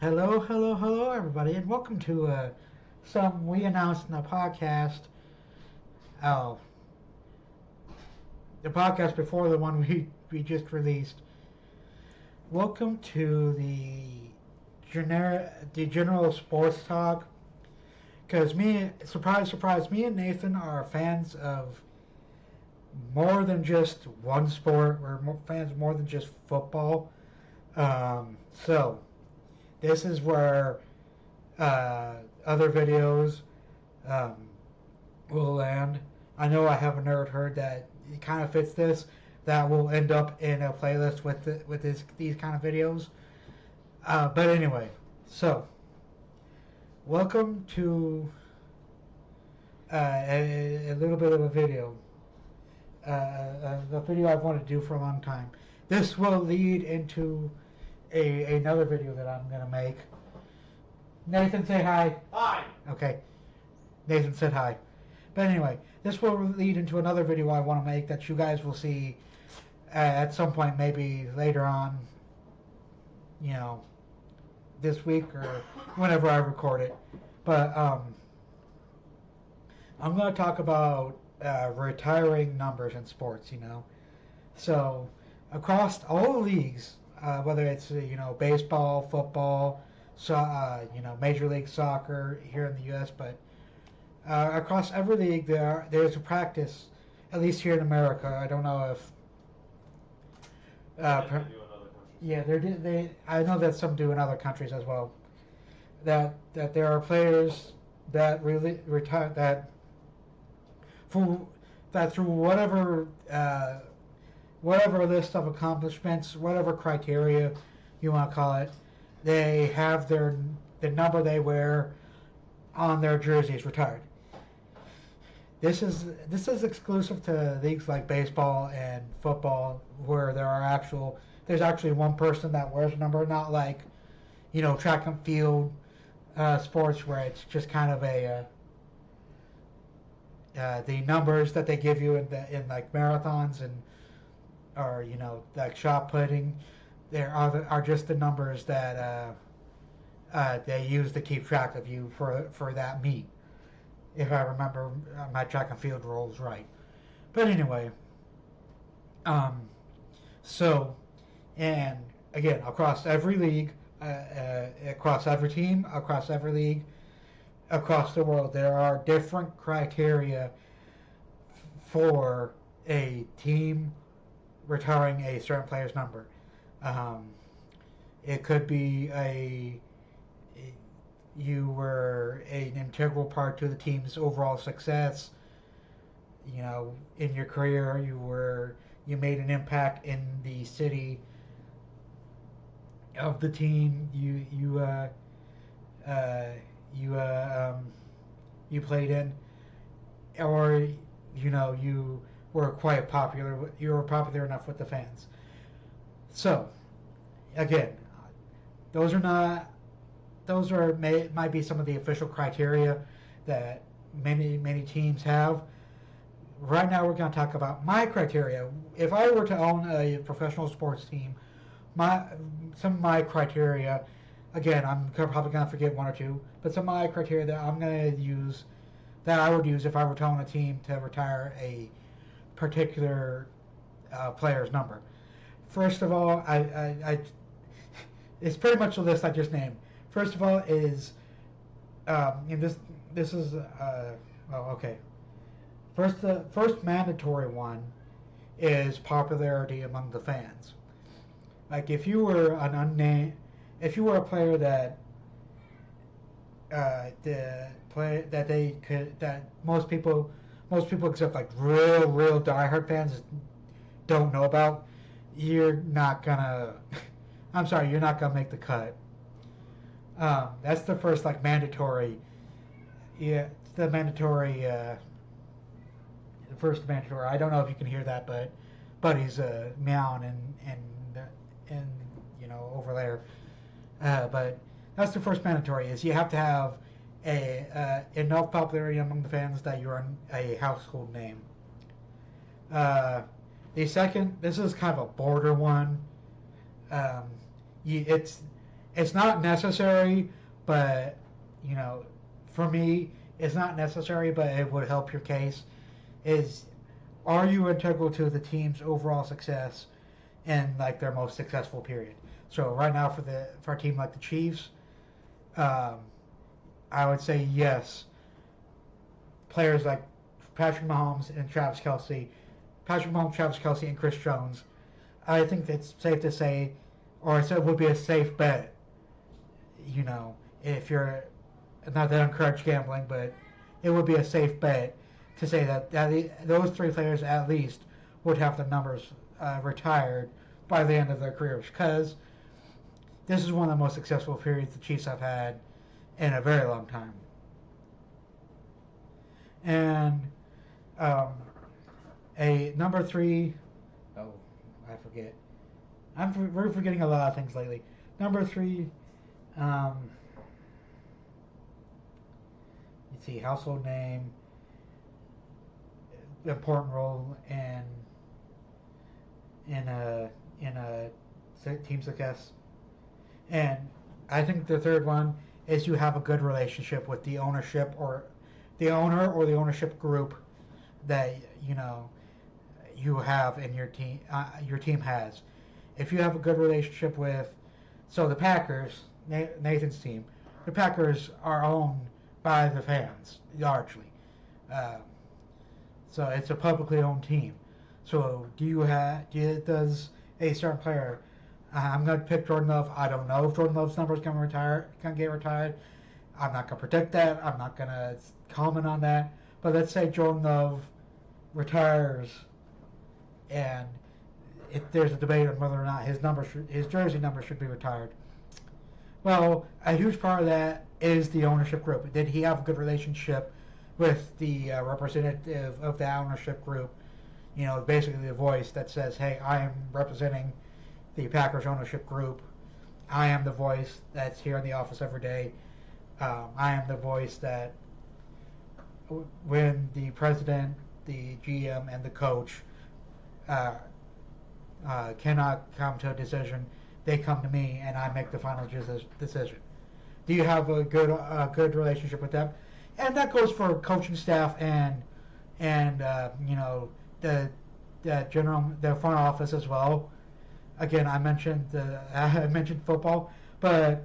Hello, hello, hello, everybody, and welcome to some we announced in the podcast. Oh, the podcast before the one we just released. Welcome to the general sports talk. Because surprise, surprise, me and Nathan are fans of more than just one sport. We're fans of more than just football. So this is where other videos um, will land. I know I haven't heard that it kind of fits this. That will end up in a playlist with these kind of videos. But anyway, so welcome to a little bit of a video. A video I've wanted to do for a long time. This will lead into another video that I'm gonna make. Nathan, say hi. Hi. Okay, Nathan said hi. But anyway, this will lead into another video I want to make that you guys will see at some point, maybe later on, you know, this week or whenever I record it. But I'm going to talk about retiring numbers in sports, So across all the leagues, whether it's, baseball, football, Major League Soccer here in the U.S., but across every league, there's a practice, at least here in America. I don't know if. I think they do in other countries. Yeah, they. I know that some do in other countries as well. That there are players that really retire for that through whatever list of accomplishments, whatever criteria you want to call it, they have the number they wear on their jerseys retired. This is exclusive to leagues like baseball and football, where there's actually one person that wears a number, not like track and field sports where it's just kind of the numbers that they give you in like marathons and or like shot putting. There are just the numbers that they use to keep track of you for that meet, if I remember my track and field rules right. But anyway, um, so, and again, across every league, across every team, across every league, across the world, there are different criteria for a team retiring a certain player's number. Um, it could be you were an integral part to the team's overall success. In your career, you made an impact in the city of the team. Uh, you you played in, or you were quite popular. You were popular enough with the fans. So, again, those are not might be some of the official criteria that many teams have. Right now, we're going to talk about my criteria. If I were to own a professional sports team, my some of my criteria, again, I'm probably going to forget one or two, but some of my criteria that I'm going to use, that I would use if I were to own a team to retire a particular player's number. First of all, it's pretty much the list I just named. First of all is, and this is well, okay. The first mandatory one is popularity among the fans. Like if you were if you were a player that that most people except like real diehard fans don't know about, you're not gonna. I'm sorry, you're not gonna make the cut. That's the first like mandatory. Yeah, it's the mandatory. The first mandatory. I don't know if you can hear that, but Buddy's meowing and over there. But that's the first mandatory. Is you have to have enough popularity among the fans that you're a household name. The second, this is kind of a border one. Um, it's It's not necessary, but you know, for me, it's not necessary, but it would help your case. Is are you integral to the team's overall success in like their most successful period? So right now for a team like the Chiefs, um, I would say yes. Players like Patrick Mahomes and Travis Kelsey, Patrick Mahomes, Travis Kelsey, and Chris Jones. I think it's safe to say, or it would be a safe bet. You know, if you're not that I encourage gambling, but it would be a safe bet to say that those three players at least would have the numbers retired by the end of their careers because this is one of the most successful periods the Chiefs have had in a very long time. And um, a number three, oh, I forget. We're forgetting a lot of things lately. Number three, um, let's see, household name, important role in a team success. And I think the third one is you have a good relationship with the ownership or the owner or the ownership group that you know you have in your team. Your team has. If you have a good relationship with, so the Packers, Nathan's team, the Packers are owned by the fans largely. Um, so it's a publicly owned team. So does a certain player? I'm going to pick Jordan Love. I don't know if Jordan Love's number is going to get retired. I'm not going to predict that. I'm not going to comment on that. But let's say Jordan Love retires, and if there's a debate on whether or not his jersey number should be retired. Well, a huge part of that is the ownership group. Did he have a good relationship with the representative of the ownership group? You know, basically the voice that says, "Hey, I am representing the Packers ownership group. I am the voice that's here in the office every day. I am the voice that when the president, the GM, and the coach cannot come to a decision, they come to me and I make the final decision." Do you have a good relationship with them? And that goes for coaching staff and you know the the front office as well. Again, I mentioned I mentioned football, but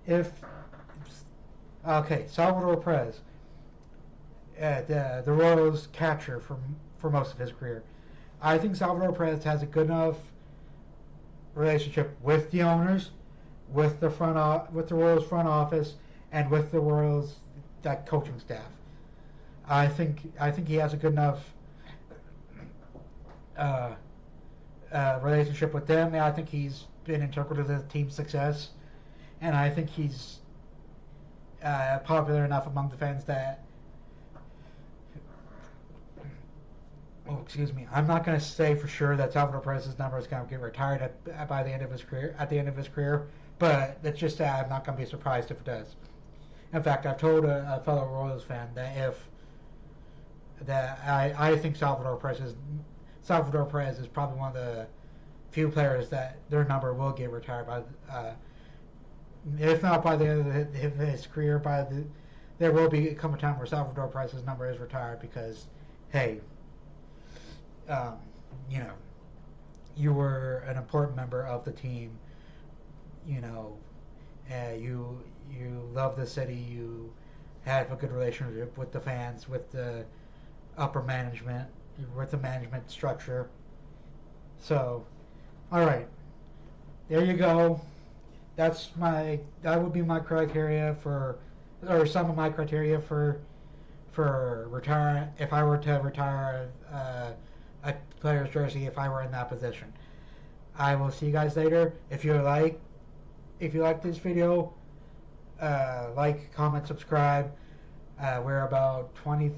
if okay, Salvador Perez, the Royals catcher for most of his career. I think Salvador Perez has a good enough relationship with the owners, with the with the Royals front office, and with the Royals that coaching staff. I think he has a good enough uh, relationship with them. I think he's been integral to the team's success, and I think he's popular enough among the fans that. Oh, excuse me. I'm not going to say for sure that Salvador Perez's number is going to get retired by the end of his career. At the end of his career, but that's just I'm not going to be surprised if it does. In fact, I've told a fellow Royals fan that I think Salvador Perez is probably one of the few players that their number will get retired by, if not by the end of his career, there will come a time where Salvador Perez's number is retired because, hey, um, you know, you were an important member of the team. You know, you love the city. You have a good relationship with the fans, with the upper management, with the management structure. So, all right, there you go. That would be my criteria or some of my criteria for retiring. If I were to retire a player's jersey, if I were in that position. I will see you guys later. If you like this video, like, comment, subscribe. We're about 20.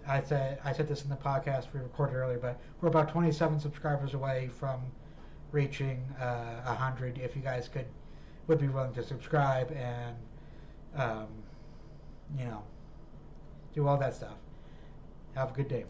I said this in the podcast we recorded earlier, but we're about 27 subscribers away from reaching 100. If you guys would be willing to subscribe and you know do all that stuff. Have a good day.